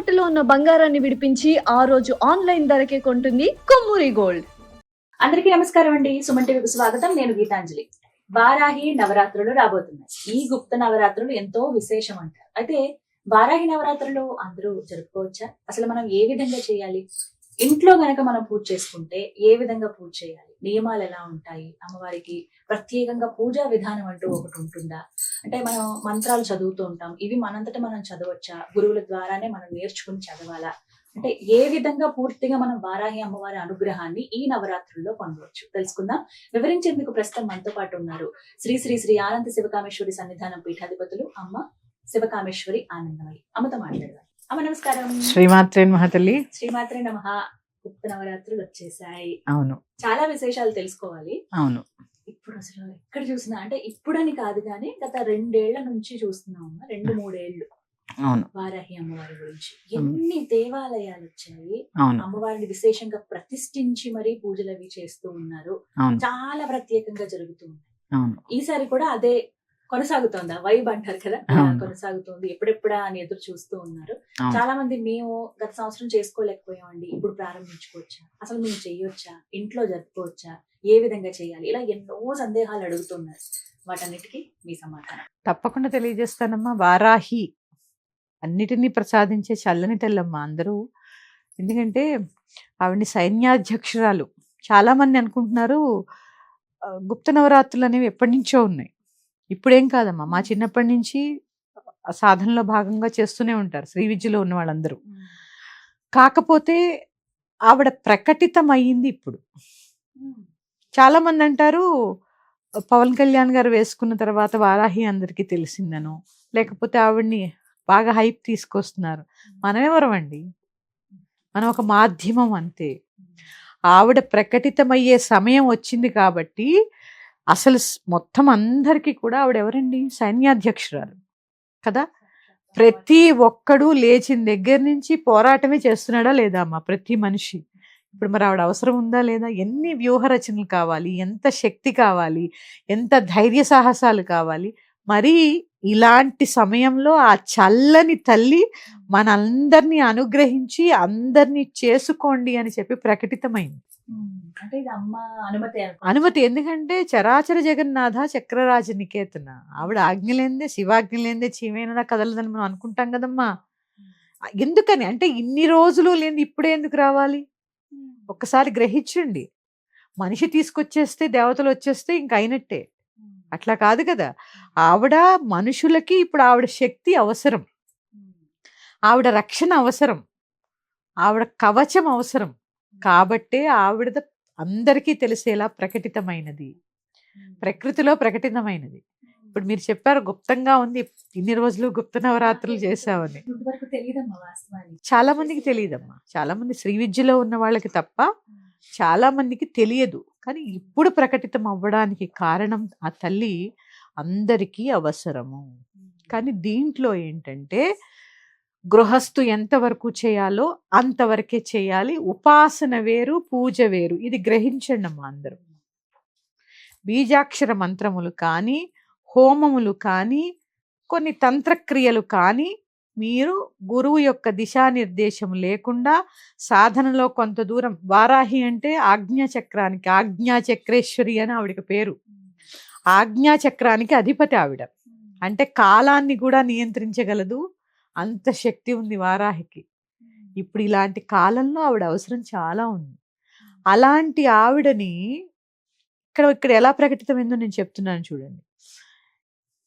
తాకట్టులో ఉన్న బంగారాన్ని విడిపించి ఆ రోజు ఆన్లైన్ ధరకే కొంటుంది కొమ్మూరి గోల్డ్. అందరికీ నమస్కారం అండి. సుమన్ టీవీకి స్వాగతం. నేను గీతాంజలి. వారాహి నవరాత్రులు రాబోతున్నాయి. ఈ గుప్త నవరాత్రులు ఎంతో విశేషం అంటారు. అయితే వారాహి నవరాత్రులు అందరూ జరుపుకోవచ్చా? అసలు మనం ఏ విధంగా చేయాలి? ఇంట్లో గనక మనం పూజ చేసుకుంటే ఏ విధంగా పూజ చేయాలి? నియమాలు ఎలా ఉంటాయి? అమ్మవారికి ప్రత్యేకంగా పూజా విధానం అంటూ ఒకటి ఉంటుందా? అంటే మనం మంత్రాలు చదువుతూ ఉంటాం. ఇవి మనంతట మనం చదవచ్చా? గురువుల ద్వారానే మనం నేర్చుకుని చదవాలా? అంటే ఏ విధంగా పూర్తిగా మనం వారాహి అమ్మవారి అనుగ్రహాన్ని ఈ నవరాత్రుల్లో పొందవచ్చు తెలుసుకుందాం. వివరించేందుకు ప్రస్తుతం మనతో పాటు ఉన్నారు శ్రీ శ్రీ శ్రీ ఆనంద శివకామేశ్వరి సన్నిధానం పీఠాధిపతులు అమ్మ శివకామేశ్వరి ఆనందమయ్యి. అమ్మతో మాట్లాడదాం. అమ్మ నమస్కారం. శ్రీమాత్రే నమః తల్లి. శ్రీమాత్రే నమః. గుప్త నవరాత్రులు వచ్చేసాయి. అవును, చాలా విశేషాలు తెలుసుకోవాలి. అవును. ఇప్పుడు అసలు ఎక్కడ చూసినా అంటే ఇప్పుడని కాదు కానీ గత 2 ఏళ్ల నుంచి చూస్తున్నాం అమ్మ. 2-3 ఏళ్ళు అవును, వారాహి అమ్మవారి గురించి ఎన్ని దేవాలయాలు వచ్చాయి. అవును, అమ్మవారిని విశేషంగా ప్రతిష్ఠించి మరీ పూజలు అవి చేస్తూ ఉన్నారు. అవును, చాలా ప్రత్యేకంగా జరుగుతుంది. అవును. ఈసారి కూడా అదే కొనసాగుతోంది. ఆ వైబ్ అంటారు కదా, అవును. కొనసాగుతోంది. ఎప్పుడెప్పుడా అని ఎదురు చూస్తూ ఉన్నారు. అవును. చాలా మంది మేము గత సంవత్సరం చేసుకోలేకపోయామండి, ఇప్పుడు ప్రారంభించుకోవచ్చా, అసలు మేము చెయ్యొచ్చా, ఇంట్లో జరుపుకోవచ్చా, ఏ విధంగా చేయాలి, ఇలా ఎన్నో సందేహాలు అడుగుతున్నారు. వాటన్నిటికీ మీ సమాధానం తప్పకుండా తెలియజేస్తానమ్మా. వారాహి అన్నిటినీ ప్రసాదించే చల్లని తెల్లమ్మ అందరూ. ఎందుకంటే ఆవిడ్ని సైన్యాధ్యక్షురాలు. చాలా మంది అనుకుంటున్నారు గుప్త నవరాత్రులు అనేవి ఎప్పటి నుంచో ఉన్నాయి. ఇప్పుడేం కాదమ్మా, మా చిన్నప్పటి నుంచి ఆ సాధనలో భాగంగా చేస్తూనే ఉంటారు శ్రీ విద్యలో ఉన్న వాళ్ళందరూ. కాకపోతే ఆవిడ ప్రకటితం అయ్యింది ఇప్పుడు. చాలా మంది అంటారు పవన్ కళ్యాణ్ గారు వేసుకున్న తర్వాత వారాహి అందరికీ తెలిసిందను, లేకపోతే ఆవిడ్ని బాగా హైప్ తీసుకొస్తున్నారు. మనమెవరం అండి? మనం ఒక మాధ్యమం అంతే. ఆవిడ ప్రకటితమయ్యే సమయం వచ్చింది కాబట్టి అసలు మొత్తం అందరికీ కూడా ఆవిడ ఎవరండి? సైన్యాధ్యక్షురాలు కదా. ప్రతి ఒక్కడు లేచిన దగ్గర నుంచి పోరాటమే చేస్తున్నాడా లేదా అమ్మా? ప్రతి మనిషి. ఇప్పుడు మరి ఆవిడ అవసరం ఉందా లేదా? ఎన్ని వ్యూహ రచనలు కావాలి, ఎంత శక్తి కావాలి, ఎంత ధైర్య సాహసాలు కావాలి. మరి ఇలాంటి సమయంలో ఆ చల్లని తల్లి మనందరినీ అనుగ్రహించి అందరినీ చేసుకోండి అని చెప్పి ప్రకటితమైంది. అంటే ఇది అమ్మ అనుమతి. ఎందుకంటే చరాచర జగన్నాథ చక్రరాజ నికేతన. ఆవిడ ఆజ్ఞలేందే, శివాజ్ఞలేందే చీమైనా కదలదని మనం అనుకుంటాం కదమ్మా. ఎందుకని అంటే ఇన్ని రోజులు లేని ఇప్పుడే ఎందుకు రావాలి? ఒక్కసారి గ్రహించండి. మనిషి తీసుకొచ్చేస్తే దేవతలు వచ్చేస్తే ఇంక అయినట్టే. అట్లా కాదు కదా. ఆవిడ మనుషులకి ఇప్పుడు ఆవిడ శక్తి అవసరం, ఆవిడ రక్షణ అవసరం, ఆవిడ కవచం అవసరం. కాబట్టే ఆవిడ అందరికీ తెలిసేలా ప్రకటితమైనది, ప్రకృతిలో ప్రకటితమైనది. ఇప్పుడు మీరు చెప్పారు గుప్తంగా ఉంది, ఇన్ని రోజులు గుప్త నవరాత్రులు చేసామని. చాలా మందికి తెలియదమ్మా. చాలా మంది శ్రీ విద్యలో ఉన్న వాళ్ళకి తప్ప చాలా మందికి తెలియదు. కానీ ఇప్పుడు ప్రకటితం అవ్వడానికి కారణం ఆ తల్లి అందరికీ అవసరము. కానీ దీంట్లో ఏంటంటే గృహస్థు ఎంతవరకు చేయాలో అంతవరకే చేయాలి. ఉపాసన వేరు, పూజ వేరు. ఇది గ్రహించండి అమ్మా అందరూ. బీజాక్షర మంత్రములు కానీ, హోమములు కానీ, కొన్ని తంత్రక్రియలు కానీ మీరు గురువు యొక్క దిశానిర్దేశం లేకుండా సాధనలో కొంత దూరం. వారాహి అంటే ఆజ్ఞాచక్రానికి, ఆజ్ఞాచక్రేశ్వరి అని ఆవిడకి పేరు. ఆజ్ఞాచక్రానికి అధిపతి ఆవిడ. అంటే కాలాన్ని కూడా నియంత్రించగలదు, అంత శక్తి ఉంది వారాహికి. ఇప్పుడు ఇలాంటి కాలంలో ఆవిడ అవసరం చాలా ఉంది. అలాంటి ఆవిడని ఇక్కడ ఎలా ప్రకటితమైందో నేను చెప్తున్నాను చూడండి.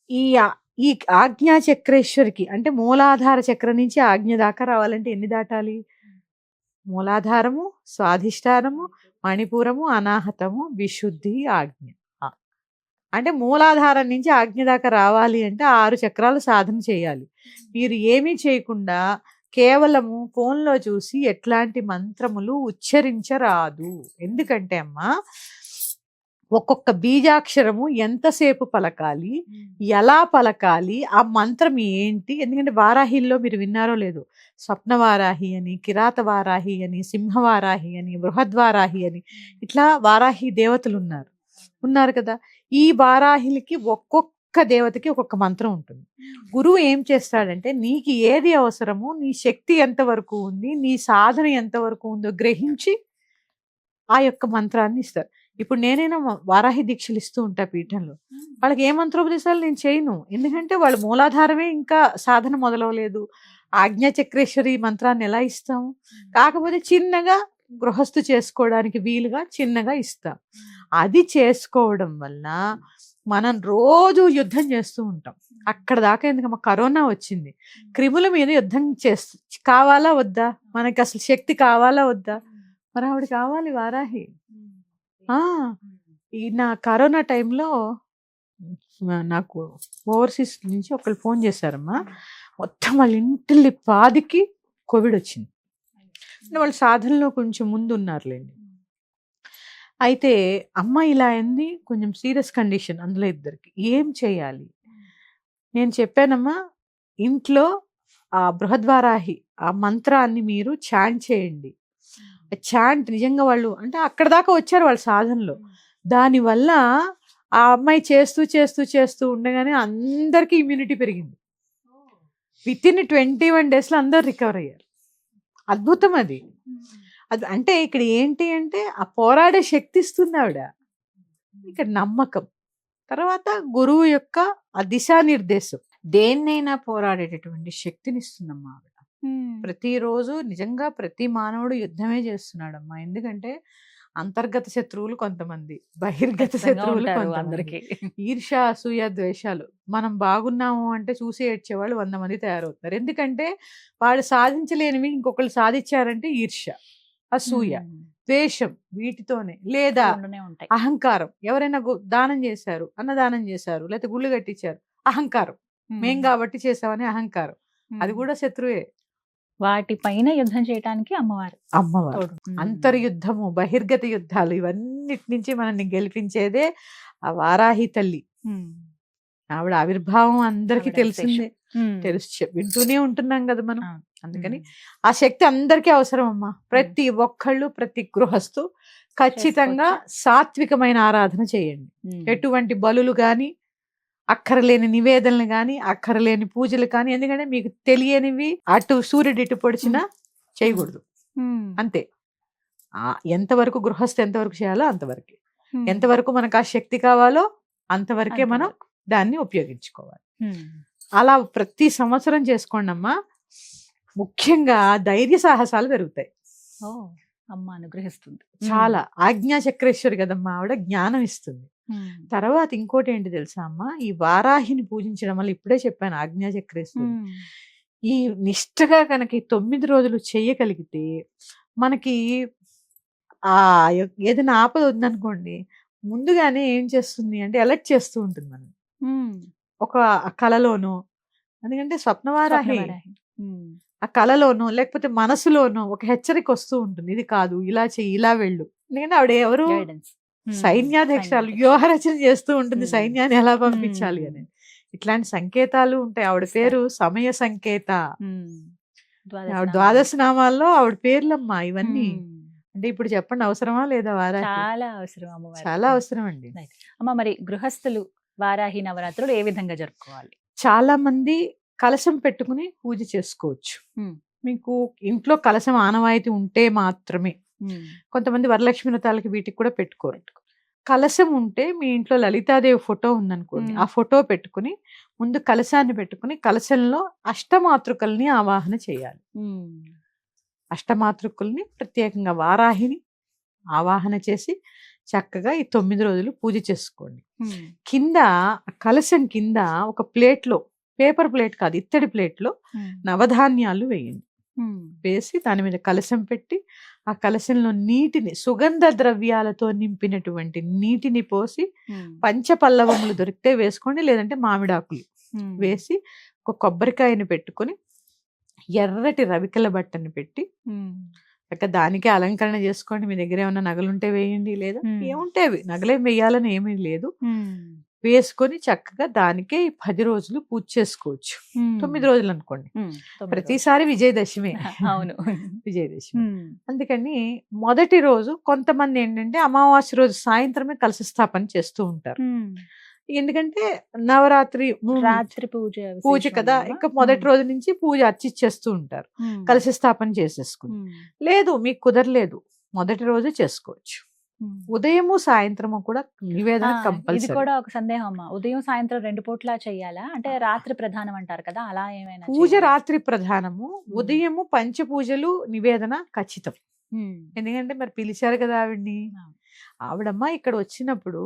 ఈ ఆజ్ఞా చక్రేశ్వరికి అంటే మూలాధార చక్రం నుంచి ఆజ్ఞ దాకా రావాలంటే ఎన్ని దాటాలి? మూలాధారము, స్వాధిష్టానము, మణిపూరము, అనాహతము, విశుద్ధి, ఆజ్ఞ. అంటే మూలాధారం నుంచి ఆజ్ఞ దాకా రావాలి అంటే 6 చక్రాలు సాధన చేయాలి. మీరు ఏమీ చేయకుండా కేవలము ఫోన్లో చూసి ఎట్లాంటి మంత్రములు ఉచ్చరించరాదు. ఎందుకంటే అమ్మా ఒక్కొక్క బీజాక్షరము ఎంతసేపు పలకాలి, ఎలా పలకాలి, ఆ మంత్రం ఏంటి? ఎందుకంటే వారాహిల్లో మీరు విన్నారో లేదో, స్వప్నవారాహి అని, కిరాత వారాహి అని, సింహవారాహి అని, బృహద్వారాహి అని, ఇట్లా వారాహి దేవతలు ఉన్నారు కదా. ఈ వారాహిలకి ఒక్కొక్క ఒక్కొక్క దేవతకి ఒక్కొక్క మంత్రం ఉంటుంది. గురువు ఏం చేస్తాడంటే నీకు ఏది అవసరమో, నీ శక్తి ఎంతవరకు ఉంది, నీ సాధన ఎంతవరకు ఉందో గ్రహించి ఆ యొక్క మంత్రాన్ని ఇస్తారు. ఇప్పుడు నేనైనా వారాహి దీక్షలు ఇస్తూ ఉంటా పీఠంలో. వాళ్ళకి ఏ మంత్రోపదేశాలు నేను చేయను, ఎందుకంటే వాళ్ళ మూలాధారమే ఇంకా సాధన మొదలవలేదు. ఆజ్ఞాచక్రేశ్వరి మంత్రాన్ని ఎలా ఇస్తాము? కాకపోతే చిన్నగా గృహస్థు చేసుకోవడానికి వీలుగా చిన్నగా ఇస్తాం. అది చేసుకోవడం వల్ల మనం రోజు యుద్ధం చేస్తూ ఉంటాం. అక్కడ దాకా ఎందుకమ్మా కరోనా వచ్చింది, క్రిముల మీద యుద్ధం కావాలా వద్దా? మనకి అసలు శక్తి కావాలా వద్దా? మరి ఆవిడ కావాలి వారాహి. ఈ నా కరోనా టైంలో నాకు ఓవర్సీస్ నుంచి ఒకళ్ళు ఫోన్ చేశారమ్మా. మొత్తం వాళ్ళ ఇంటిల్లి పాదికి కోవిడ్ వచ్చింది. వాళ్ళు సాధనలో కొంచెం ముందు ఉన్నారులేండి. అయితే అమ్మ ఇలా అయింది, కొంచెం సీరియస్ కండిషన్ అందులో ఇద్దరికి. ఏం చేయాలి? నేను చెప్పానమ్మా, ఇంట్లో ఆ బృహద్వారాహి ఆ మంత్రాన్ని మీరు చాంట్ చేయండి. చాంట్ నిజంగా వాళ్ళు అంటే అక్కడ దాకా వచ్చారు వాళ్ళ సాధనలో. దానివల్ల ఆ అమ్మాయి చేస్తూ చేస్తూ చేస్తూ ఉండగానే అందరికీ ఇమ్యూనిటీ పెరిగింది. విత్ ఇన్ 21 days అందరు రికవర్ అయ్యారు. అద్భుతం అది. అది అంటే ఇక్కడ ఏంటి అంటే ఆ పోరాడే శక్తి ఇస్తుంది ఆవిడ. ఇక్కడ నమ్మకం, తర్వాత గురువు యొక్క ఆ దిశానిర్దేశం, దేన్నైనా పోరాడేటటువంటి శక్తిని ఇస్తుందమ్మా ఆవిడ. ప్రతిరోజు నిజంగా ప్రతి మానవుడు యుద్ధమే చేస్తున్నాడమ్మా. ఎందుకంటే అంతర్గత శత్రువులు కొంతమంది, బహిర్గత శత్రువులు అందరికి, ఈర్ష అసూయ ద్వేషాలు. మనం బాగున్నాము అంటే చూసి ఏడ్చేవాళ్ళు 100 మంది తయారవుతారు. ఎందుకంటే వాళ్ళు సాధించలేనివి ఇంకొకళ్ళు సాధించారంటే ఈర్ష, అసూయ, ద్వేషం, వీటితోనే. లేదా అహంకారం, ఎవరైనా దానం చేశారు, అన్నదానం చేశారు, లేకపోతే గుళ్ళు కట్టించారు, అహంకారం, మేం కాబట్టి చేసామని అహంకారం, అది కూడా శత్రువే. వాటిపైన యుద్ధం చేయడానికి అమ్మవారు. అంతర్యుద్ధము, బహిర్గత యుద్ధాలు, ఇవన్నిటి నుంచి మనల్ని గెలిపించేదే ఆ వారాహి తల్లి. ఆవిడ ఆవిర్భావం అందరికీ తెలిసిందే, వింటూనే ఉంటున్నాం కదా మనం. అందుకని ఆ శక్తి అందరికీ అవసరం అమ్మా. ప్రతి ఒక్కళ్ళు, ప్రతి గృహస్థు ఖచ్చితంగా సాత్వికమైన ఆరాధన చేయండి. ఎటువంటి బలులు గాని, అక్కరలేని నివేదనలు గాని, అక్కరలేని పూజలు కానీ, ఎందుకంటే మీకు తెలియనివి అటు సూర్యుడు ఇటు పొడిచినా చేయకూడదు. అంతే. ఎంతవరకు గృహస్థు ఎంతవరకు చేయాలో అంతవరకు, ఎంతవరకు మనకు ఆ శక్తి కావాలో అంతవరకే మనం దాన్ని ఉపయోగించుకోవాలి. అలా ప్రతి సంవత్సరం చేసుకోండి అమ్మా. ముఖ్యంగా ధైర్య సాహసాలు పెరుగుతాయి. అమ్మ అనుగ్రహిస్తుంది చాలా. ఆజ్ఞాచక్రేశ్వరి కదమ్మా ఆవిడ, జ్ఞానం ఇస్తుంది. తర్వాత ఇంకోటి ఏంటి తెలుసా అమ్మా, ఈ వారాహిని పూజించడం వల్ల, ఇప్పుడే చెప్పాను ఆజ్ఞాచక్రేశ్వరి, ఈ నిష్ఠగా కనుక 9 రోజులు చెయ్యగలిగితే మనకి ఆ ఏదైనా ఆపద ఉందనుకోండి, ముందుగానే ఏం చేస్తుంది అంటే అలర్ట్ చేస్తూ ఉంటుంది మనం. ఒక కళలోనో, ఎందుకంటే స్వప్నవారాహి ఆ కళలోనో లేకపోతే మనసులోనో ఒక హెచ్చరిక వస్తూ ఉంటుంది, ఇది కాదు, ఇలా చెయ్యి, ఇలా వెళ్ళు. ఎందుకంటే ఆవిడ ఎవరు, సైన్యాధ్యక్షురాలు, వ్యూహరచన చేస్తూ ఉంటుంది, సైన్యాన్ని ఎలా పంపించాలి అని. ఇట్లాంటి సంకేతాలు ఉంటాయి. ఆవిడ పేరు సమయ సంకేత. ఆవిడ 12 నామాల్లో ఆవిడ పేర్లమ్మా ఇవన్నీ. అంటే ఇప్పుడు చెప్పండి, అవసరమా లేదా వారాహి? చాలా అవసరం అమ్మ, చాలా అవసరం అండి. అమ్మ, మరి గృహస్థులు వారాహి నవరాత్రులు ఏ విధంగా జరుపుకోవాలి? చాలా మంది కలశం పెట్టుకుని పూజ చేసుకోవచ్చు. మీకు ఇంట్లో కలశం ఆనవాయితీ ఉంటే మాత్రమే. కొంతమంది వరలక్ష్మి వ్రతాలకి వీటికి కూడా పెట్టుకోరు. కలశం ఉంటే మీ ఇంట్లో లలితాదేవి ఫోటో ఉందనుకోండి, ఆ ఫోటో పెట్టుకుని ముందు కలశాన్ని పెట్టుకుని కలశంలో అష్టమాతృకల్ని ఆవాహన చేయాలి. అష్టమాతృకుల్ని ప్రత్యేకంగా వారాహిని ఆవాహన చేసి చక్కగా ఈ 9 రోజులు పూజ చేసుకోండి. కింద కలశం కింద ఒక ప్లేట్లో, పేపర్ ప్లేట్ కాదు, ఇత్తడి ప్లేట్లో నవధాన్యాలు వేయండి. వేసి దాని మీద కలశం పెట్టి ఆ కలశంలో నీటిని, సుగంధ ద్రవ్యాలతో నింపినటువంటి నీటిని పోసి, పంచపల్లవములు దొరికితే వేసుకోండి, లేదంటే మామిడాకులు వేసి ఒక కొబ్బరికాయని పెట్టుకొని ఎర్రటి రవికల బట్టని పెట్టి దానికే అలంకరణ చేసుకోండి. మీ దగ్గర ఏమన్నా నగలుంటే వేయండి, లేదా ఏముంటే నగలేం వేయాలని ఏమీ లేదు, వేసుకొని చక్కగా దానికే 10 రోజులు పూజ చేసుకోవచ్చు. 9 రోజులు అనుకోండి, ప్రతిసారి విజయదశమి. అవును, విజయదశమి. అందుకని మొదటి రోజు కొంతమంది ఏంటంటే అమావాస్య రోజు సాయంత్రమే కలశ స్థాపన చేస్తూ ఉంటారు. ఎందుకంటే నవరాత్రి రాత్రి పూజ పూజ విశేషం కదా, అమ్మా. ఇంకా మొదటి రోజు నుంచి పూజ అర్చిచ్చేస్తూ ఉంటారు, ఉమ్. కలశ స్థాపన చేసేసుకుని. ఉమ్. లేదు మీకు కుదరలేదు, మొదటి రోజు చేసుకోవచ్చు. ఉమ్. ఉదయము సాయంత్రము కూడా నివేదన ఇది కంపల్సరీ. కూడా ఒక సందేహం అమ్మా, ఉదయం సాయంత్రం 2 పూట్ల చెయ్యాలా అంటే రాత్రి ప్రధానం అంటారు కదా, అలా ఏమైనా పూజ చేయాలా? రాత్రి ప్రధానము, ఉదయము పంచపూజలు నివేదన ఖచ్చితం. ఉమ్. ఎందుకంటే మరి పిలిచారు కదా ఆవిడ్ని. ఆ. ఆవిడమ్మ ఇక్కడ వచ్చినప్పుడు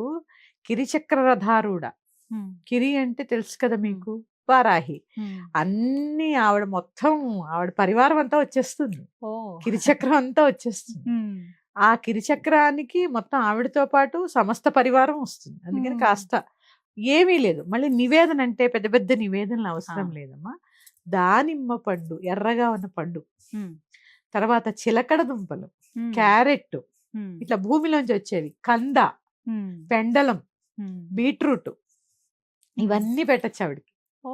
కిరిచక్ర రథారూఢ. ఉమ్. కిరి అంటే తెలుసు కదా మీకు, వారాహి. ఉమ్. అన్ని ఆవిడ మొత్తం ఆవిడ పరివారం అంతా వచ్చేస్తుంది, ఓ. కిరిచక్రం అంతా వచ్చేస్తుంది. ఉమ్. ఆ కిరిచక్రానికి మొత్తం ఆవిడతో పాటు సమస్త పరివారం వస్తుంది. అందుకని కాస్త ఏమీ లేదు. మళ్ళీ నివేదన అంటే పెద్ద పెద్ద నివేదనలు అవసరం లేదమ్మా. దానిమ్మ పండు, ఎర్రగా ఉన్న పండు, ఉమ్. తర్వాత చిలకడ దుంపలు, ఉమ్. క్యారెట్, ఉమ్. ఇట్లా భూమిలోంచి వచ్చేవి, కంద, ఉమ్. పెండలం, ఉమ్. బీట్రూట్, ఇవన్నీ పెట్టచ్చు ఆవిడకి. ఓ.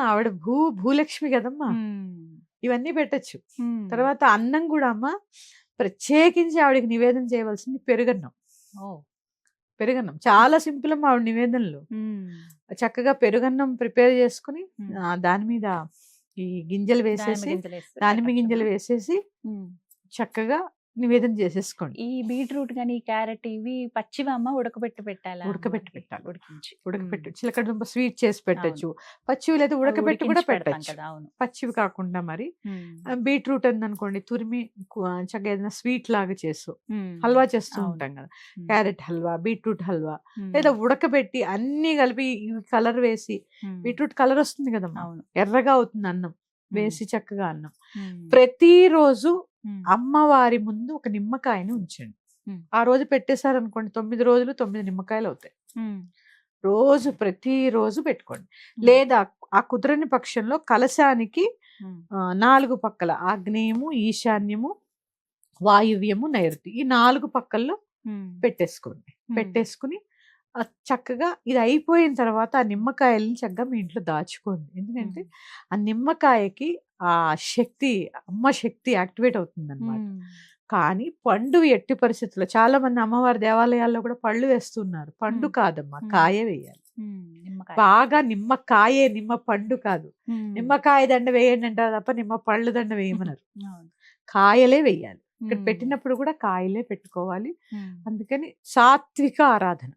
ఆవిడ భూలక్ష్మి కదమ్మా, ఉమ్. ఇవన్నీ పెట్టచ్చు. ఉమ్. తర్వాత అన్నం కూడా అమ్మ ప్రత్యేకించి ఆవిడకి నివేదన చేయవలసింది పెరుగన్నం. ఓ. పెరుగన్నం చాలా సింపుల్ అమ్మ ఆవిడ నివేదనలు. ఉమ్. చక్కగా పెరుగన్నం ప్రిపేర్ చేసుకుని ఉమ్. దాని మీద ఈ గింజలు వేసేసి, దానిమ్మ గింజలు వేసేసి చక్కగా నివేదన చేసేసుకోండి. ఈ బీట్రూట్ గాని క్యారెట్ ఇవి పచ్చివి అమ్మ ఉడకబెట్టి పెట్టాలా? ఉడకబెట్టి పెట్టాలి, ఉడికించి చిలకడ దుంప స్వీట్ చేసి పెట్టచ్చు, పచ్చివి లేదా ఉడకబెట్టి కూడా పెట్టచ్చు, కదా. అవును. పచ్చివి కాకుండా. మరి బీట్రూట్ అనుకోండి తురిమి చక్కగా ఏదైనా స్వీట్ లాగా చేసు, హల్వా చేస్తూ ఉంటాం కదా, క్యారెట్ హల్వా, బీట్రూట్ హల్వా, లేదా ఉడకబెట్టి అన్ని కలిపి కలర్ వేసి, బీట్రూట్ కలర్ వస్తుంది కదమ్మా, ఎర్రగా అవుతుంది అన్నం వేసి చక్కగా అన్నం. ప్రతిరోజు అమ్మవారి ముందు ఒక నిమ్మకాయని ఉంచండి. ఆ రోజు పెట్టేశారనుకోండి 9 రోజులు 9 నిమ్మకాయలు అవుతాయి. రోజు ప్రతిరోజు పెట్టుకోండి. లేదా ఆ కుదరని పక్షంలో కలశానికి 4 పక్కల ఆగ్నేయము, ఈశాన్యము, వాయువ్యము, నైరుతి, ఈ 4 పక్కల్లో పెట్టేసుకోండి. పెట్టేసుకుని చక్కగా ఇది అయిపోయిన తర్వాత ఆ నిమ్మకాయలని చక్కగా మీ ఇంట్లో దాచుకోండి. ఎందుకంటే ఆ నిమ్మకాయకి ఆ శక్తి, అమ్మ శక్తి యాక్టివేట్ అవుతుంది అనమాట. కానీ పండు ఎట్టి పరిస్థితుల్లో, చాలా మంది అమ్మవారి దేవాలయాల్లో కూడా పళ్ళు వేస్తున్నారు. పండు కాదమ్మా, కాయ వేయాలి. బాగా నిమ్మకాయే, నిమ్మ పండు కాదు. నిమ్మకాయ దండ వేయండి అంటారు తప్ప నిమ్మ పళ్ళు దండ వేయమన్నారు. కాయలే వేయాలి. ఇక్కడ పెట్టినప్పుడు కూడా కాయలే పెట్టుకోవాలి. అందుకని సాత్విక ఆరాధన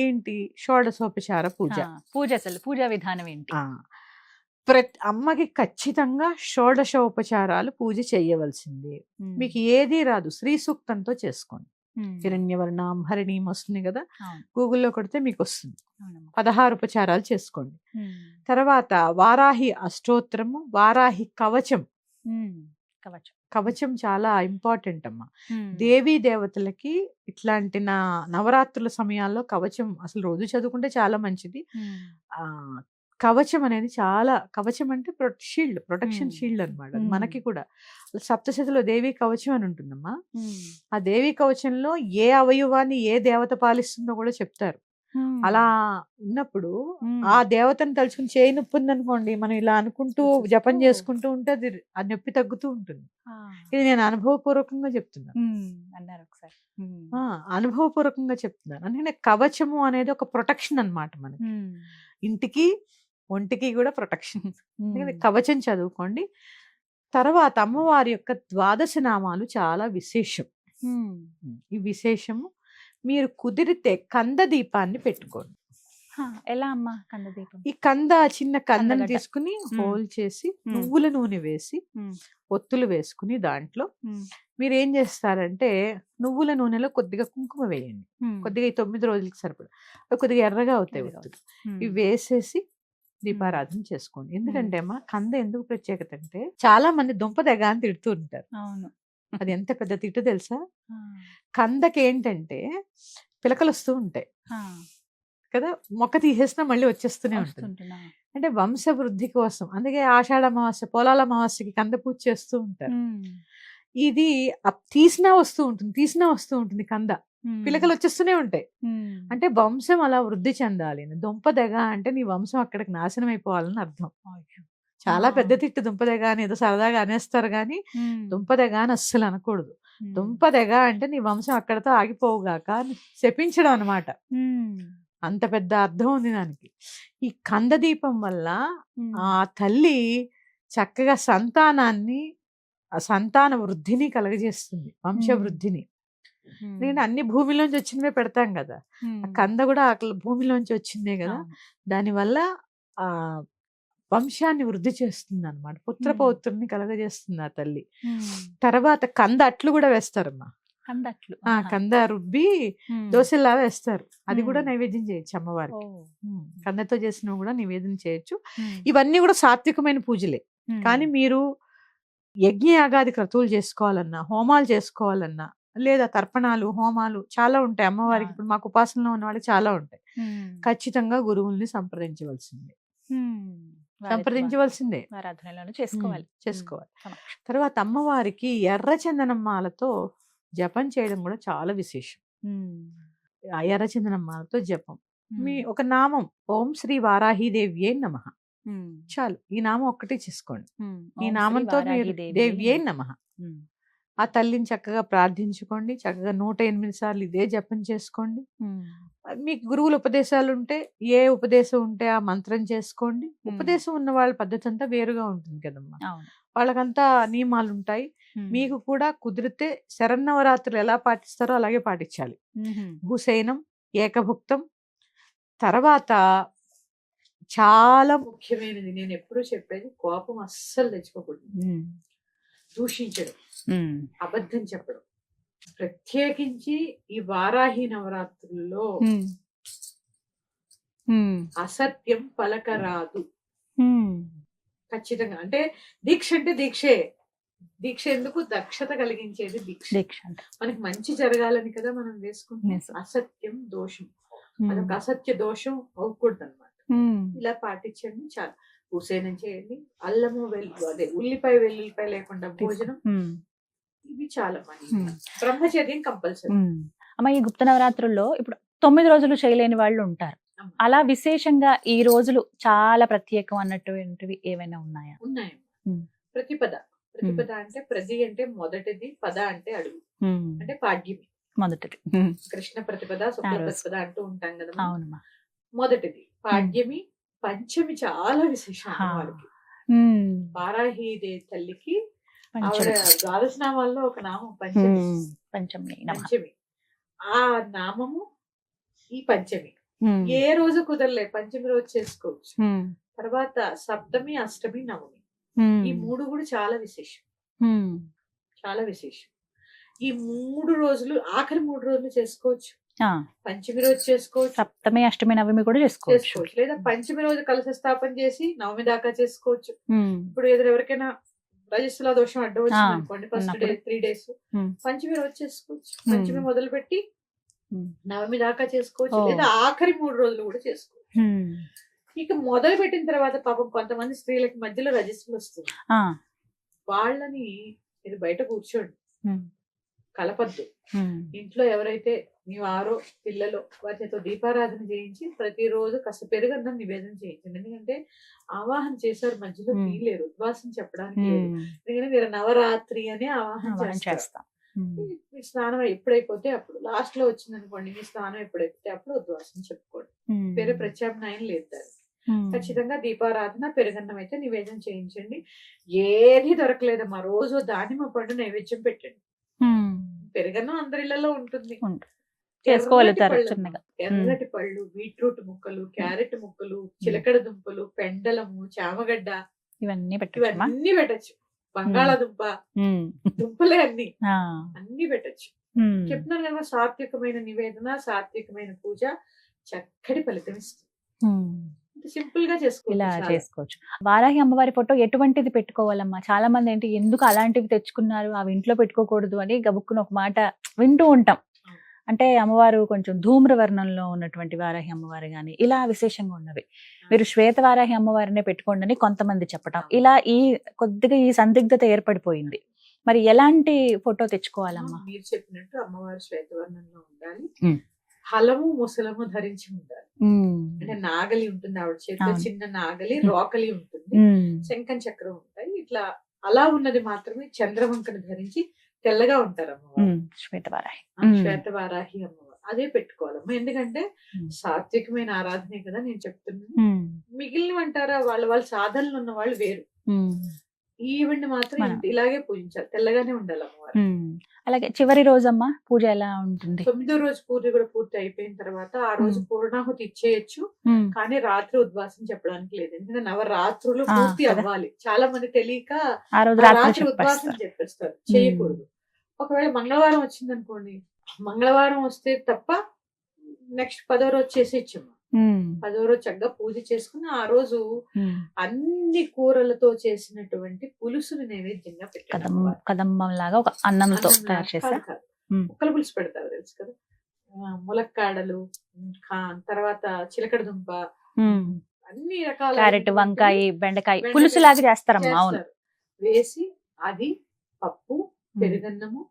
ఏంటి, షోడశోపచార పూజ. పూజా విధానం ఏంటి? అమ్మకి ఖచ్చితంగా షోడశోపచారాలు పూజ చేయవలసిందే. మీకు ఏది రాదు శ్రీ సూక్తంతో చేసుకోండి. హిరణ్యవర్ణం హరిణీం వస్తుంది కదా, గూగుల్లో కొడితే మీకు వస్తుంది. 16 ఉపచారాలు చేసుకోండి. తర్వాత వారాహి అష్టోత్తరము, వారాహి కవచం. కవచం చాలా ఇంపార్టెంట్ అమ్మా. దేవీ దేవతలకి ఇట్లాంటి నవరాత్రుల సమయాల్లో కవచం అసలు రోజు చదువుకుంటే చాలా మంచిది. కవచం అనేది చాలా, కవచం అంటే షీల్డ్, ప్రొటెక్షన్ షీల్డ్ అనమాట. మనకి కూడా సప్తశతిలో దేవీ కవచం అని ఉంటుందమ్మా. ఆ దేవీ కవచంలో ఏ అవయవాన్ని ఏ దేవత పాలిస్తుందో కూడా చెప్తారు. అలా ఉన్నప్పుడు ఆ దేవతను తలుచుకుని చేయి నొప్పి ఉందనుకోండి, మనం ఇలా అనుకుంటూ జపం చేసుకుంటూ ఉంటే అది ఆ నొప్పి తగ్గుతూ ఉంటుంది. ఇది నేను అనుభవపూర్వకంగా చెప్తున్నాను, అనుభవపూర్వకంగా చెప్తున్నాను. అందుకని కవచము అనేది ఒక ప్రొటెక్షన్ అన్నమాట మనకి, ఇంటికి ఒంటికి కూడా ప్రొటెక్షన్. కవచం చదువుకోండి. తర్వాత అమ్మవారి యొక్క 12 నామాలు చాలా విశేషం. ఈ విశేషము మీరు కుదిరితే కంద దీపాన్ని పెట్టుకోండి. ఎలా అమ్మా కంద దీపం? ఈ చిన్న కందని తీసుకుని హోల్ చేసి నువ్వుల నూనె వేసి ఒత్తులు వేసుకుని దాంట్లో మీరు ఏం చేస్తారంటే నువ్వుల నూనెలో కొద్దిగా కుంకుమ వేయండి. కొద్దిగా 9 రోజులకి సరిపడా, కొద్దిగా ఎర్రగా అవుతాయి ఒత్తులు. ఇవి వేసేసి దీపారాధన చేసుకోండి. ఎందుకంటే అమ్మా కంద ఎందుకు ప్రత్యేకత అంటే, చాలా మంది దుంప తెగ అని తిడుతూ ఉంటారు. అది ఎంత పెద్ద తిట్టు తెలుసా? కందకి ఏంటంటే పిలకలు వస్తూ ఉంటాయి కదా, మొక్క తీసేసినా మళ్ళీ వచ్చేస్తూనే ఉంటుంది. అంటే వంశవృద్ధి కోసం. అందుకే ఆషాఢ అమావాస్య, పోలాల అమావాస్యకి కంద పూజ చేస్తూ ఉంటారు. ఇది తీసినా వస్తూ ఉంటుంది కంద, పిలకలు వచ్చేస్తూనే ఉంటాయి. అంటే వంశం అలా వృద్ధి చెందాలి. దుంపదెగ అంటే నీ వంశం అక్కడికి నాశనం అయిపోవాలని అర్థం. చాలా పెద్ద తిట్టు దుంపదెగ అని ఏదో సరదాగా అనేస్తారు కానీ దుంపదెగ అని అస్సలు అనకూడదు. దుంపదెగ అంటే నీ వంశం అక్కడతో ఆగిపోవుగాక అని శపించడం అనమాట. అంత పెద్ద అర్థం ఉంది దానికి. ఈ కంద దీపం వల్ల ఆ తల్లి చక్కగా సంతాన వృద్ధిని కలగజేస్తుంది, వంశవృద్ధిని. నేను అన్ని భూమిలోంచి వచ్చినవే పెడతాం కదా, ఆ కంద కూడా భూమిలోంచి వచ్చిందే కదా. దానివల్ల ఆ వంశాన్ని వృద్ధి చేస్తుంది అనమాట, పుత్ర పౌత్రుని కలగజేస్తుంది ఆ తల్లి. తర్వాత కంద అట్లు కూడా వేస్తారమ్మా, కంద రుబ్బి దోశలా వేస్తారు, అది కూడా నైవేద్యం చేయొచ్చు అమ్మవారికి. కందతో చేసినవి కూడా నివేదన చేయొచ్చు. ఇవన్నీ కూడా సాత్వికమైన పూజలే. కానీ మీరు యజ్ఞయాగాది క్రతువులు చేసుకోవాలన్నా, హోమాలు చేసుకోవాలన్నా, లేదా తర్పణాలు, హోమాలు చాలా ఉంటాయి అమ్మవారికి. ఇప్పుడు మాకు ఉపాసనలో ఉన్న వాళ్ళకి చాలా ఉంటాయి. ఖచ్చితంగా గురువుల్ని సంప్రదించవలసిందే. చేసుకోవాలి. తర్వాత అమ్మవారికి ఎర్ర చందనం మాలతో జపం చేయడం కూడా చాలా విశేషం. ఆ ఎర్ర చందనం మాలతో జపం, మీ ఒక నామం ఓం శ్రీ వారాహీదేవ్యే నమః చాలు. ఈ నామం ఒక్కటే చేసుకోండి. ఈ నామంతో మీరు దేవ్యే నమః ఆ తల్లిని చక్కగా ప్రార్థించుకోండి. చక్కగా 108 సార్లు ఇదే జపం చేసుకోండి. మీకు గురువుల ఉపదేశాలు ఉంటే ఏ ఉపదేశం ఉంటే ఆ మంత్రం చేసుకోండి. ఉపదేశం ఉన్న వాళ్ళ పద్ధతి అంతా వేరుగా ఉంటుంది కదమ్మా, వాళ్ళకంతా నియమాలు ఉంటాయి. మీకు కూడా కుదిరితే శరన్నవరాత్రులు ఎలా పాటిస్తారో అలాగే పాటించాలి. భూసేనం, ఏకభుక్తం, తర్వాత చాలా ముఖ్యమైనది నేను ఎప్పుడూ చెప్పేది, కోపం అస్సలు తెచ్చుకోకూడదు, దూషించడం, అబద్ధం చెప్పడం. ప్రత్యేకించి ఈ వారాహి నవరాత్రుల్లో అసత్యం పలకరాదు ఖచ్చితంగా. అంటే దీక్ష అంటే దీక్షే. దీక్ష ఎందుకు? దక్షత కలిగించేది దీక్ష. మనకి మంచి జరగాలని కదా మనం వేసుకుంటాం. అసత్యం దోషం, అదొక అసత్య దోషం అవ్వకూడదు అనమాట. ఇలా పాటించండి చాలు. భూసేనం చేయండి, అల్లము అదే ఉల్లిపాయ వెల్లుల్లిపాయ లేకుండా భోజనం, ఇవి చాలా బ్రహ్మచర్యం కంపల్సరీ. అమ్మ, ఈ గుప్త నవరాత్రుల్లో ఇప్పుడు 9 రోజులు చేయలేని వాళ్ళు ఉంటారు. అలా విశేషంగా ఈ రోజులు చాలా ప్రత్యేకం అన్నటువంటివి ఏమైనా ఉన్నాయా? ఉన్నాయి. ప్రతిపద అంటే ప్రతి అంటే మొదటిది, పద అంటే అడుగు, అంటే పాడ్యమి మొదటిది. కృష్ణ ప్రతిపద, శుక్ల ప్రతిపద అంటూ ఉంటాం కదా. అవునమ్మా. మొదటిది పాడ్యమి. పంచమి చాలా విశేషం వాళ్ళకి. వారాహి తల్లికి ఆవిడ ద్వాదశ నామాల్లో ఒక నామం పంచమి. ఆ నామము ఈ పంచమి ఏ రోజు కుదరలే, పంచమి రోజు చేసుకోవచ్చు. తర్వాత సప్తమి, అష్టమి, నవమి, ఈ 3 కూడా చాలా విశేషం. ఈ 3 రోజులు, ఆఖరి 3 రోజులు చేసుకోవచ్చు. పంచమి రోజు చేసుకోవచ్చు, సప్తమి, అష్టమి, నవమి కూడా చేసుకోవచ్చు. లేదా పంచమి రోజు కలశ స్థాపన చేసి నవమి దాకా చేసుకోవచ్చు. ఇప్పుడు ఎవరికైనా రజస్సుల దోషం అడ్డం వచ్చింది అనుకోండి, ఫస్ట్ డే 3 days పంచమి రోజు చేసుకోవచ్చు. పంచమి మొదలు పెట్టి నవమి దాకా చేసుకోవచ్చు, లేదా ఆఖరి 3 రోజులు కూడా చేసుకోవచ్చు. ఇక మొదలు పెట్టిన తర్వాత పాపం కొంతమంది స్త్రీలకి మధ్యలో రజస్సులు వస్తుంది, వాళ్ళని మీరు బయట కూర్చోండి, కలపద్దు. ఇంట్లో ఎవరైతే మీ వారో పిల్లలో వారి చేత దీపారాధన చేయించి ప్రతిరోజు కాస్త పెరుగన్నం నివేదన చేయించండి. ఎందుకంటే ఆవాహన చేశారు, మధ్యలో తీయలేరు, ఉద్వాసం చెప్పడానికి లేదు. ఎందుకంటే మీరు నవరాత్రి అనే ఆవాహన చేస్తారు. మీ స్నానం ఎప్పుడైపోతే అప్పుడు, లాస్ట్ లో వచ్చింది అనుకోండి, మీ స్నానం ఎప్పుడైపోతే అప్పుడు ఉద్వాసం చెప్పుకోండి. వేరే ప్రత్యామ్నాయం లేదు. ఖచ్చితంగా దీపారాధన, పెరుగన్నం అయితే నివేదన చేయించండి. ఏది దొరకలేదమ్మా, రోజు దానిమ్మ పండు నైవేద్యం పెట్టండి. పెరుగన్నం అందరిళ్లలో ఉంటుంది. ఎర్రటి పళ్ళు, బీట్రూట్ ముక్కలు, క్యారెట్ ముక్కలు, చిలకడ దుంపలు, పెండలము, చామగడ్డ, ఇవన్నీ పెట్టచ్చు. బంగాళాదుంప, దుంపలే అన్ని పెట్టచ్చు. చెప్తున్నాను కదా, సాత్వికమైన నివేదన, సాత్వికమైన పూజ చక్కటి ఫలితం ఇస్తుంది. సింపుల్ గా చేసుకోవచ్చు. వారాహి అమ్మవారి ఫోటో ఎటువంటిది పెట్టుకోవాలమ్మా? చాలా మంది ఏంటి, ఎందుకు అలాంటివి తెచ్చుకున్నారు, అవి ఇంట్లో పెట్టుకోకూడదు అని గబుక్కుని ఒక మాట వింటూ ఉంటాం. అంటే అమ్మవారు కొంచెం ధూమ్రవర్ణంలో ఉన్నటువంటి వారాహి అమ్మవారు గాని ఇలా విశేషంగా ఉన్నవి, మీరు శ్వేత వారాహి అమ్మవారినే పెట్టుకోండి అని కొంతమంది చెప్పటం, ఇలా కొద్దిగా ఈ సందిగ్ధత ఏర్పడిపోయింది. మరి ఎలాంటి ఫోటో తెచ్చుకోవాలమ్మా? మీరు చెప్పినట్టు అమ్మవారు శ్వేతవర్ణంలో ఉండాలి, హలము ముసలము ధరించి ఉండాలి. అంటే నాగలి ఉంటుంది ఆవిడ చేతిలో, చిన్న నాగలి, రోకలి ఉంటుంది, శంఖం చక్రం ఉంటాయి. ఇట్లా అలా ఉన్నది మాత్రమే చంద్రవంకను ధరించి తెల్లగా ఉంటారు అమ్మవారు. శ్వేతవారాహి అమ్మవారు. అదే పెట్టుకోవాలమ్మా. ఎందుకంటే ఉమ్. సాత్వికమైన ఆరాధనే కదా నేను చెప్తున్నాను. ఉమ్. మిగిలినవి అంటారా, వాళ్ళ సాధనలు ఉన్న వాళ్ళు వేరు. ఉమ్. ఈవిడ్ని మాత్రం మనం. ఇలాగే పూజించాలి, తెల్లగానే ఉండాలి అమ్మవారు. ఉమ్. అలాగే చివరి రోజమ్మా పూజ ఎలా ఉంటుంది? 9వ రోజు పూజ కూడా పూర్తి అయిపోయిన తర్వాత ఆ రోజు పూర్ణాహుతి ఇచ్చేయచ్చు, ఉమ్. కానీ రాత్రి ఉద్వాసం చెప్పడానికి లేదు. ఎందుకంటే నవరాత్రులు ఆ, పూర్తి కదా. అవ్వాలి. చాలా మంది తెలియక ఆ రోజు ఆ రాత్రి రాత్రి ఉద్వాసం చెప్పేస్తారు. చెప్పేస్తారు, చేయకూడదు. ఒకవేళ మంగళవారం వచ్చింది అనుకోండి, మంగళవారం వస్తే తప్ప నెక్స్ట్ 10వ రోజు చేసేయచ్చమ్మా. ఉమ్. 10వ రోజు చక్కగా పూజ చేసుకుని ఆ రోజు ఉమ్. అన్ని కూరలతో చేసినటువంటి పులుసుని నైవేద్యంగా పెట్టాను. కదంబం లాగా ఒక అన్నంతో తయారు చేసా. ముక్కల పులుసు పెడతారు తెలుసు కదా, ములక్కాడలు, తర్వాత చిలకడ దుంప, అన్ని రకాల క్యారెట్, వంకాయ, బెండకాయ పులుసు లాగా చేస్తారమ్మా. అవును, వేసి అది పప్పు, పెరుగన్నము,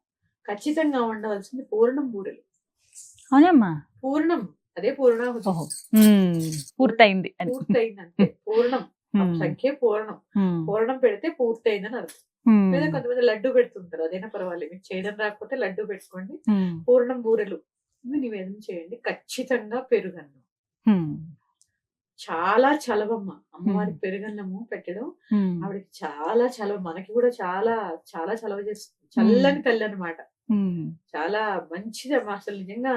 ఖచ్చితంగా ఉండవలసింది పూర్ణం బూరెలు. అవునమ్మా, పూర్ణం అదే పూర్ణాహుతి. పూర్తయింది. పూర్తయిందంటే పూర్ణం సంఖ్య పూర్ణం. పూర్ణం పెడితే పూర్తయిందని అర్థం. లేదా కొంతమంది లడ్డు పెడుతుంటారు, అదైనా పర్వాలేదు. మీకు చేయడం రాకపోతే లడ్డు పెట్టుకోండి. పూర్ణం బూరెలు ఇవి నివేదన చేయండి. ఖచ్చితంగా పెరుగన్నం. చాలా చలవమ్మ అమ్మవారికి పెరుగన్నము పెట్టడం. ఆవిడకి చాలా చలవ, మనకి కూడా చాలా చాలా చలవ చేస్తుంది. చల్లని తల్లి అన్నమాట. చాలా మంచిది అమ్మా. అసలు నిజంగా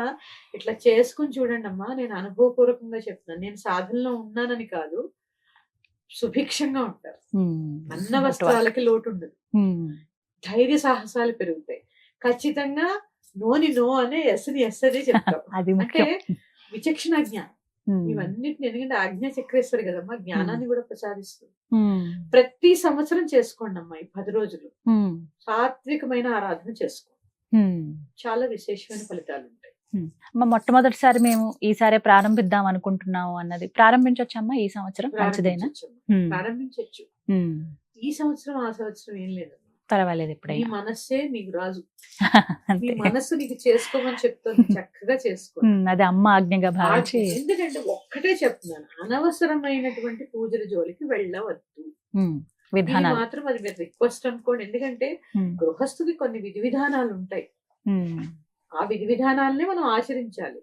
ఇట్లా చేసుకుని చూడండి అమ్మా. నేను అనుభవపూర్వకంగా చెప్తున్నాను. నేను సాధనలో ఉన్నానని కాదు, సుభిక్షంగా ఉంటారు. అన్న వస్త్రాలకి లోటు ఉండదు. ధైర్య సాహసాలు పెరుగుతాయి. ఖచ్చితంగా నోని నో అనే ఎస్ని ఎస్ అనే చెప్తాం. అంటే విచక్షణ జ్ఞానం ఇవన్నిటిని. ఎందుకంటే ఆజ్ఞా చక్రేశ్వరి కదమ్మా, జ్ఞానాన్ని కూడా ప్రసాదిస్తుంది. ప్రతి సంవత్సరం చేసుకోండి అమ్మా ఈ 10 రోజులు సాత్వికమైన ఆరాధన చేసుకోండి. చాలా విశేషమైన ఫలితాలు ఉంటాయి. మొట్టమొదటిసారి మేము ఈసారి ప్రారంభిద్దాం అనుకుంటున్నాము అన్నది ప్రారంభించొచ్చమ్మా ఈ సంవత్సరం? మంచిదేనా? ప్రారంభించవచ్చు. ఈ సంవత్సరం ఆ సంవత్సరం ఏం లేదు, పర్వాలేదు. నీ ఎప్పుడైనా మనస్సే నీకు రాజు. నీ మనస్సు నీకు చేసుకోమని చెప్తుంది, చక్కగా చేసుకో. అది అమ్మ ఆజ్ఞగా భావించి. ఎందుకంటే ఒక్కటే చెప్తున్నాను, అనవసరమైనటువంటి పూజల జోలికి వెళ్ళవద్దు. విధానాలు మాత్రం అది మీరు రిక్వెస్ట్ అనుకోండి. ఎందుకంటే గృహస్థుకి కొన్ని విధి విధానాలు ఉంటాయి. ఆ విధి విధానాలనే మనం ఆచరించాలి.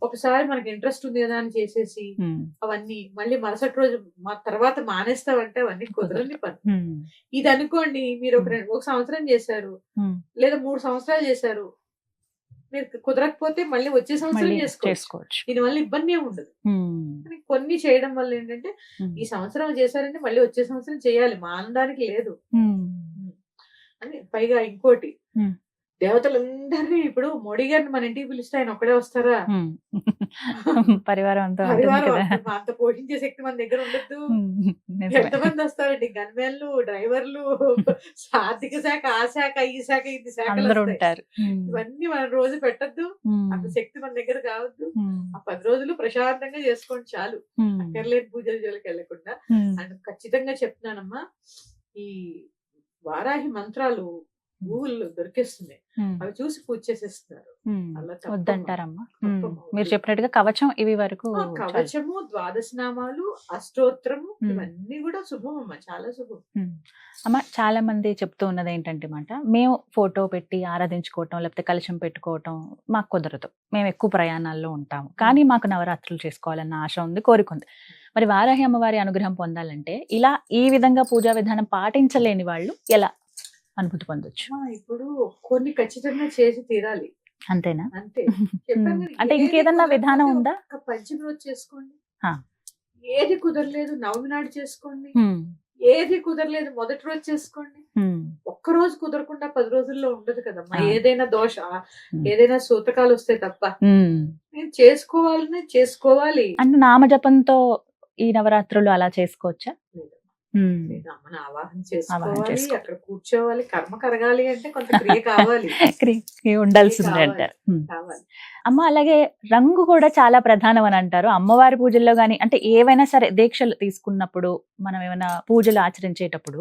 ఒకసారి మనకి ఇంట్రెస్ట్ ఉంది కదా అని చేసేసి అవన్నీ మళ్ళీ మరుసటి రోజు తర్వాత మానేస్తావంటే అవన్నీ కుదరని పని. ఇది అనుకోండి, మీరు ఒక సంవత్సరం చేశారు, లేదా 3 సంవత్సరాలు చేశారు, మీరు కుదరకపోతే మళ్ళీ వచ్చే సంవత్సరం చేసుకోవచ్చు. దీనివల్ల ఇబ్బంది ఏమి ఉండదు. కొన్ని చేయడం వల్ల ఏంటంటే ఈ సంవత్సరం చేశారంటే మళ్ళీ వచ్చే సంవత్సరం చేయాలి, మానడానికి లేదు అని. పైగా ఇంకోటి, దేవతలందరినీ ఇప్పుడు మోడీ గారిని మన ఇంటికి పిలిస్తే ఆయన ఒక్కడే వస్తారా? పరివారం అంతా అంత పోషించే శక్తి మన దగ్గర ఉండద్దు. ఎంతమంది వస్తారండి, గన్మెన్లు, డ్రైవర్లు, ఆర్థిక శాఖ, ఆ శాఖ, ఈ శాఖ, ఇది శాఖలు ఉంటారు. ఇవన్నీ మనం రోజు పెట్టద్దు, అంత శక్తి మన దగ్గర కావద్దు. ఆ 10 రోజులు ప్రశాంతంగా చేసుకోండి చాలు, అక్కర్లేని పూజల జోలికి వెళ్ళకుండా. అండ్ ఖచ్చితంగా చెప్తున్నానమ్మా, ఈ వారాహి మంత్రాలు గూగుల్లో దొరికేస్తున్నాయి, అవి చూసి పూజ చేసేస్తున్నారు. వద్దంటారమ్మా. మీరు చెప్పినట్టుగా కవచం ఇవి వరకు, కవచము, ద్వాదశ నామాలు, అష్టోత్తరము, ఇవన్నీ కూడా శుభం అమ్మా, చాలా శుభం. అమ్మ చాలా మంది చెప్తూ ఉన్నది ఏంటంటే మాట, మేము ఫోటో పెట్టి ఆరాధించుకోవటం లేకపోతే కలశం పెట్టుకోవటం మాకు కుదరదు, మేము ఎక్కువ ప్రయాణాల్లో ఉంటాము, కానీ మాకు నవరాత్రులు చేసుకోవాలన్న ఆశ ఉంది, కోరిక ఉంది. మరి వారాహి అమ్మవారి అనుగ్రహం పొందాలంటే ఇలా ఈ విధంగా పూజా విధానం పాటించలేని వాళ్ళు ఎలా అనుభూతి పొందొచ్చు? ఇప్పుడు కొన్ని ఖచ్చితంగా చేసి తీరాలి, అంతేనా? అంతే. అంటే ఇంకేదన్నా విధానం ఉందా? పంచమి రోజు చేసుకోండి, ఏది కుదరలేదు నవమి నాడు చేసుకోండి, ఏది కుదరలేదు మొదటి రోజు చేసుకోండి. ఒక్క రోజు కుదరకుండా 10 రోజుల్లో ఉండదు కదమ్మా. ఏదైనా దోష, ఏదైనా సూతకాలు వస్తాయి తప్ప. నేను చేసుకోవాలి. అంటే నామజపంతో ఈ నవరాత్రులు అలా చేసుకోవచ్చా? అమ్మని ఆవాహన చేసుకోవాలి, అక్కడ కూర్చోవాలి, కర్మ కరగాలి అంటే కొంత క్రియ కావాలి, ఉండాల్సిందే అంటారు. అమ్మ అలాగే రంగు కూడా చాలా ప్రధానం అని అంటారు అమ్మవారి పూజల్లో గాని, అంటే ఏవైనా సరే దీక్షలు తీసుకున్నప్పుడు, మనం ఏమైనా పూజలు ఆచరించేటప్పుడు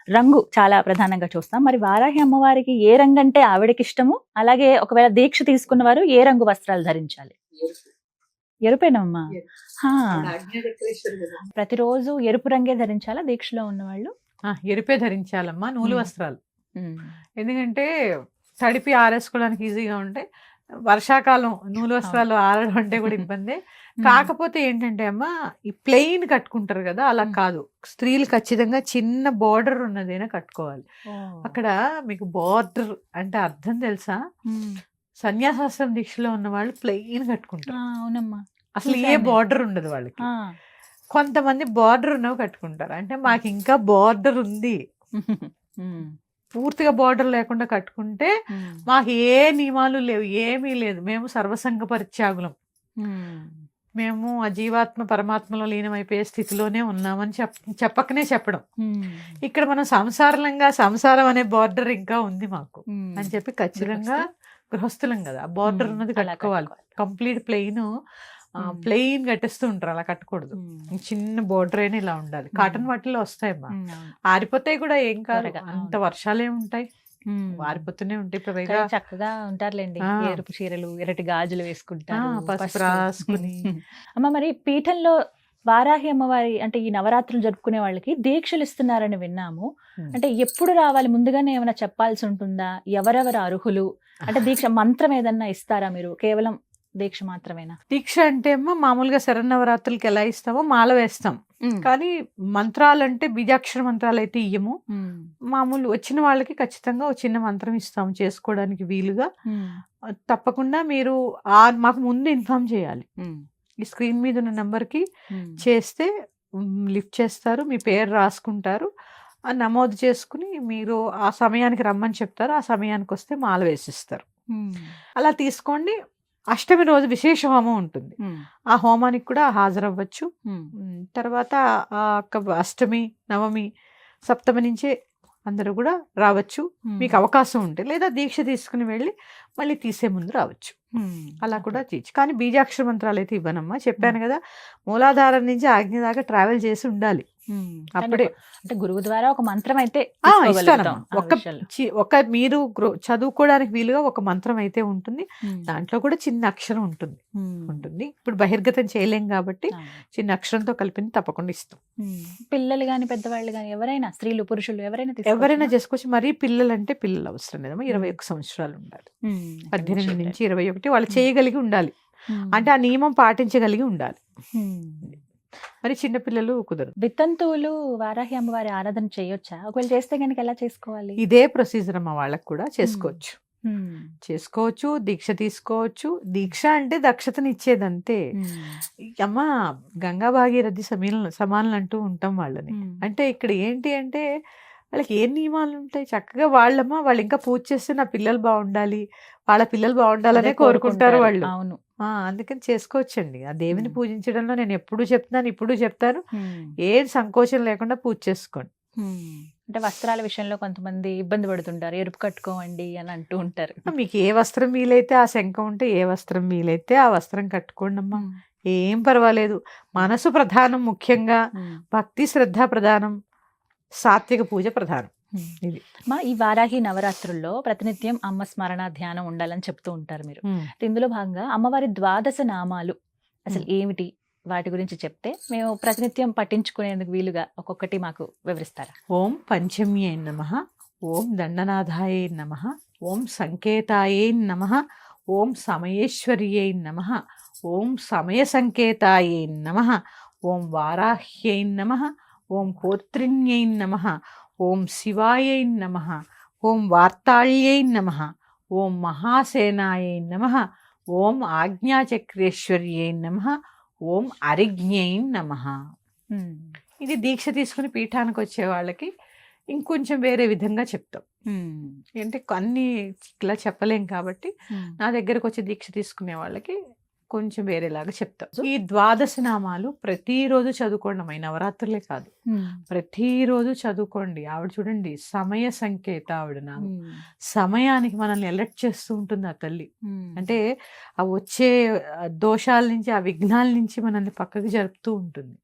రంగు చాలా ప్రధానంగా చూస్తాం. మరి వారాహి అమ్మవారికి ఏ రంగు అంటే ఆవిడకి ఇష్టము, అలాగే ఒకవేళ దీక్ష తీసుకున్న వారు ఏ రంగు వస్త్రాలు ధరించాలి? ఎరుపేనమ్మా. ప్రతిరోజు ఎరుపు రంగే ధరించాలా దీక్షలో ఉన్నవాళ్ళు? ఎరుపే ధరించాలమ్మా, నూలు వస్త్రాలు. ఎందుకంటే తడిపి ఆరేసుకోవడానికి ఈజీగా ఉంటాయి, వర్షాకాలం నూలు వస్త్రాలు ఆరడం అంటే కూడా ఇబ్బంది. కాకపోతే ఏంటంటే అమ్మ, ఈ ప్లెయిన్ కట్టుకుంటారు కదా, అలా కాదు. స్త్రీలు ఖచ్చితంగా చిన్న బార్డర్ ఉన్నదైనా కట్టుకోవాలి. అక్కడ మీకు బార్డర్ అంటే అర్థం తెలుసా? సన్యాసాశ్రమ దీక్షలో ఉన్న వాళ్ళు ప్లెయిన్ కట్టుకుంటారు. అవునమ్మా, అసలు ఏ బార్డర్ ఉండదు వాళ్ళకి. కొంతమంది బార్డర్ ఉన్నవి కట్టుకుంటారు. అంటే మాకు ఇంకా బార్డర్ ఉంది, పూర్తిగా బార్డర్ లేకుండా కట్టుకుంటే మాకు ఏ నియమాలు లేవు, ఏమీ లేదు, మేము సర్వసంగ పరిత్యాగులం, మేము ఆ జీవాత్మ పరమాత్మలో లీనమైపోయే స్థితిలోనే ఉన్నామని చెప్పకనే చెప్పడం. ఇక్కడ మనం సంసారం అనే బార్డర్ ఇంకా ఉంది మాకు అని చెప్పి ఖచ్చితంగా గృహస్థులం కదా, ఆ బార్డర్ ఉన్నది కట్టుకోవాలి. కంప్లీట్ ప్లెయిన్ కట్టేస్తూ ఉంటారు, అలా కట్టకూడదు. చిన్న బోర్డర్ అయినా ఇలా ఉండాలి. కాటన్ వాటిల్లో వస్తాయమ్మా, ఆరిపోతాయి కూడా, ఏం కాదు, అంత వర్షాలే ఉంటాయి, ఆరిపోతూనే ఉంటాయి. ఇప్పుడు చక్కగా ఉంటారులేండి, ఎరుపు చీరలు, ఎర్రటి గాజులు వేసుకుంటారు, పసుపు రాసుకుని. అమ్మ, మరి పీఠంలో వారాహి అమ్మవారి అంటే ఈ నవరాత్రులు జరుపుకునే వాళ్ళకి దీక్షలు ఇస్తున్నారని విన్నాము. అంటే ఎప్పుడు రావాలి, ముందుగానే ఏమైనా చెప్పాల్సి ఉంటుందా? ఎవరెవరు అర్హులు? అంటే దీక్ష మంత్రం ఏదన్నా ఇస్తారా మీరు? కేవలం దీక్ష మాత్రమేనా? దీక్ష అంటే అమ్మ, మామూలుగా శరన్నవరాత్రులకి ఎలా ఇస్తామో మాల వేస్తాం, కానీ మంత్రాలు అంటే బీజాక్షర మంత్రాలు అయితే ఇయ్యము. మామూలు వచ్చిన వాళ్ళకి ఖచ్చితంగా ఒక చిన్న మంత్రం ఇస్తాము చేసుకోవడానికి వీలుగా. తప్పకుండా మీరు మాకు ముందు ఇన్ఫార్మ్ చేయాలి. ఈ స్క్రీన్ మీద ఉన్న నెంబర్కి చేస్తే లిఫ్ట్ చేస్తారు, మీ పేరు రాసుకుంటారు, నమోదు చేసుకుని మీరు ఆ సమయానికి రమ్మని చెప్తారు, ఆ సమయానికి వస్తే మాల వేసిస్తారు. అలా తీసుకోండి. అష్టమి రోజు విశేష హోమం ఉంటుంది, ఆ హోమానికి కూడా హాజరవ్వచ్చు. తర్వాత అష్టమి, నవమి, సప్తమి నుంచే అందరూ కూడా రావచ్చు, మీకు అవకాశం ఉంటే. లేదా దీక్ష తీసుకుని వెళ్ళి మళ్ళీ తీసే ముందు రావచ్చు, అలా కూడా చేయొచ్చు. కానీ బీజాక్షర మంత్రాలు అయితే ఇవ్వనమ్మా, చెప్పాను కదా, మూలాధారం నుంచి ఆజ్ఞ దాకా ట్రావెల్ చేసి ఉండాలి. అప్పుడే అంటే గురువు ద్వారా ఒక మంత్రం అయితే ఒక మీరు చదువుకోవడానికి వీలుగా ఒక మంత్రం అయితే ఉంటుంది, దాంట్లో కూడా చిన్న అక్షరం ఉంటుంది. ఇప్పుడు బహిర్గతం చేయలేం కాబట్టి చిన్న అక్షరంతో కలిపి తప్పకుండా ఇస్తాం. పిల్లలు గాని పెద్దవాళ్ళు గాని ఎవరైనా, స్త్రీలు పురుషులు ఎవరైనా చేసుకోవచ్చు. మరీ పిల్లలు అంటే పిల్లలు అవసరం లేదమ్మా, 21 సంవత్సరాలు ఉండాలి, 18 నుంచి 21 వాళ్ళు చేయగలిగి ఉండాలి, అంటే ఆ నియమం పాటించగలిగి ఉండాలి. మరి చిన్నపిల్లలు కుదరదు. వితంతువులు వారాహి అమ్మవారి ఆరాధన చేయొచ్చా? ఒకవేళ చేస్తే కనుక ఎలా చేసుకోవాలి? ఇదే ప్రొసీజర్ అమ్మ, వాళ్ళకు కూడా చేసుకోవచ్చు, దీక్ష తీసుకోవచ్చు. దీక్ష అంటే దక్షతని ఇచ్చేదంతే అమ్మ. గంగా భాగీరథి సమానులు అంటూ ఉంటాం వాళ్ళని. అంటే ఇక్కడ ఏంటి అంటే వాళ్ళకి ఏం నియమాలు ఉంటాయి, చక్కగా వాళ్ళు ఇంకా పూజ చేస్తే నా పిల్లలు బాగుండాలి, వాళ్ళ పిల్లలు బాగుండాలనే కోరుకుంటారు వాళ్ళు. అవును, అందుకని చేసుకోవచ్చండి. ఆ దేవిని పూజించడంలో నేను ఇప్పుడు చెప్తాను, ఏం సంకోచం లేకుండా పూజ చేసుకోండి. అంటే వస్త్రాల విషయంలో కొంతమంది ఇబ్బంది పడుతుంటారు, ఎరుపు కట్టుకోండి అని అంటూ ఉంటారు. మీకు ఏ వస్త్రం వీలైతే, ఆ శంఖం ఉంటే ఏ వస్త్రం వీలైతే ఆ వస్త్రం కట్టుకోండి అమ్మా, ఏం పర్వాలేదు. మనసు ప్రధానం, ముఖ్యంగా భక్తి శ్రద్ధ ప్రధానం, సాత్విక పూజ ప్రధానం. ఇది ఈ వారాహి నవరాత్రుల్లో ప్రతినిత్యం అమ్మ స్మరణ ధ్యానం ఉండాలని చెప్తూ ఉంటారు మీరు. ఇందులో భాగంగా అమ్మవారి 12 నామాలు అసలు ఏమిటి, వాటి గురించి చెప్తే మేము ప్రతినిత్యం పఠించుకునేందుకు వీలుగా ఒక్కొక్కటి మాకు వివరిస్తారా? ఓం పంచమ్యే నమః, ఓం దండనాథాయే నమః, ఓం సంకేతాయే నమః, ఓం సమయేశ్వర్యై నమః, ఓం సమయ సంకేతాయే నమః, ఓం వారాహ్యై నమః, ఓం కోత్రిణ్యై నమః, ఓం శివాయై నమః, ఓం వార్తాళ్యై నమః, ఓం మహాసేనాయై నమః, ఓం ఆజ్ఞాచక్రేశ్వర్యై నమః, ఓం అరిజ్ఞై నమః. ఇది దీక్ష తీసుకుని పీఠానికి వచ్చే వాళ్ళకి ఇంకొంచెం వేరే విధంగా చెప్తాం. అంటే అన్ని ఇలా చెప్పలేం కాబట్టి నా దగ్గరకు వచ్చి దీక్ష తీసుకునే వాళ్ళకి కొంచెం వేరేలాగా చెప్తాం. ఈ 12 నామాలు ప్రతిరోజు చదువుకోండి, నవరాత్రులే కాదు, ప్రతిరోజు చదువుకోండి. ఆవిడ చూడండి, సమయ సంకేత ఆవిడ నామం, సమయానికి మనల్ని అలర్ట్ చేస్తూ ఉంటుంది ఆ తల్లి. అంటే ఆ వచ్చే దోషాల నుంచి, ఆ విఘ్నాల నుంచి మనల్ని పక్కకి జరుపుతూ ఉంటుంది.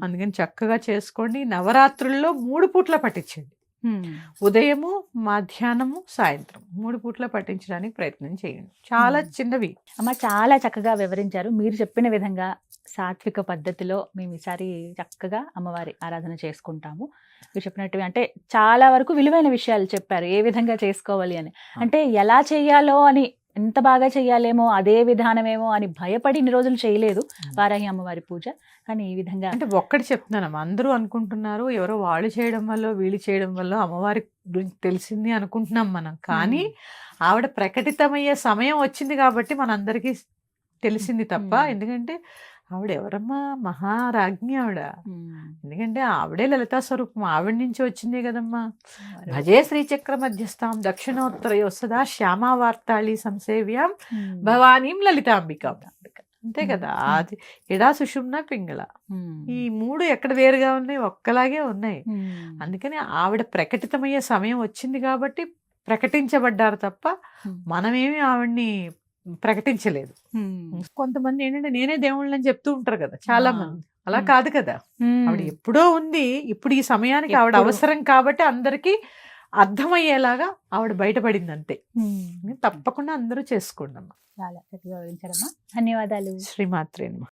అందుకని చక్కగా చేసుకోండి. నవరాత్రుల్లో 3 పూట్ల పఠించండి, ఉదయము, మధ్యాహ్నము, సాయంత్రం 3 పూట్ల పఠించడానికి ప్రయత్నం చేయండి. చాలా చిన్నవి అమ్మ, చాలా చక్కగా వివరించారు. మీరు చెప్పిన విధంగా సాత్విక పద్ధతిలో మేము ఈసారి చక్కగా అమ్మవారి ఆరాధన చేసుకుంటాము. మీరు చెప్పినట్టు అంటే చాలా వరకు విలువైన విషయాలు చెప్పారు, ఏ విధంగా చేసుకోవాలి అని. అంటే ఎలా చేయాలో అని ఎంత బాగా చెయ్యాలేమో అదే విధానమేమో అని భయపడి ఇన్ని రోజులు చేయలేదు వారాహి అమ్మవారి పూజ. కానీ ఈ విధంగా అంటే ఒక్కటి చెప్తున్నానమ్మా, అందరూ అనుకుంటున్నారు ఎవరో వాళ్ళు చేయడం వల్ల వీళ్ళు చేయడం వల్ల అమ్మవారి గురించి తెలిసింది అనుకుంటున్నాం మనం. కానీ ఆవిడ ప్రకటితమయ్యే సమయం వచ్చింది కాబట్టి మనందరికీ తెలిసింది తప్ప. ఎందుకంటే ఆవిడ ఎవరమ్మా, మహారాజ్ఞి ఆవిడ. ఎందుకంటే ఆవిడే లలితా స్వరూపం, ఆవిడ నుంచి వచ్చిందే కదమ్మా. భజే శ్రీచక్ర మధ్యస్థాం దక్షిణోత్తరయో సదా శ్యామా వార్తాళి సంసేవ్యాం భవానీం లలితాంబికాం. అంతే కదా. అది ఎడా సుషుమ్న పింగళ, ఈ మూడు ఎక్కడ వేరుగా ఉన్నాయి, ఒక్కలాగే ఉన్నాయి. అందుకని ఆవిడ ప్రకటితమయ్యే సమయం వచ్చింది కాబట్టి ప్రకటించబడ్డారు తప్ప మనమేమి ఆవిడ్ని ప్రకటించలేదు. కొంతమంది ఏంటంటే నేనే దేవుళ్ళని చెప్తూ ఉంటారు కదా చాలా మంది. అలా కాదు కదా, ఆవిడ ఎప్పుడో ఉంది, ఇప్పుడు ఈ సమయానికి ఆవిడ అవసరం కాబట్టి అందరికీ అర్థమయ్యేలాగా ఆవిడ బయటపడింది అంతే. తప్పకుండా అందరూ చేసుకోండి అమ్మా. చాలా చక్కగా వివరించారమ్మా. ధన్యవాదాలు. శ్రీమాత్రేనమ్మా.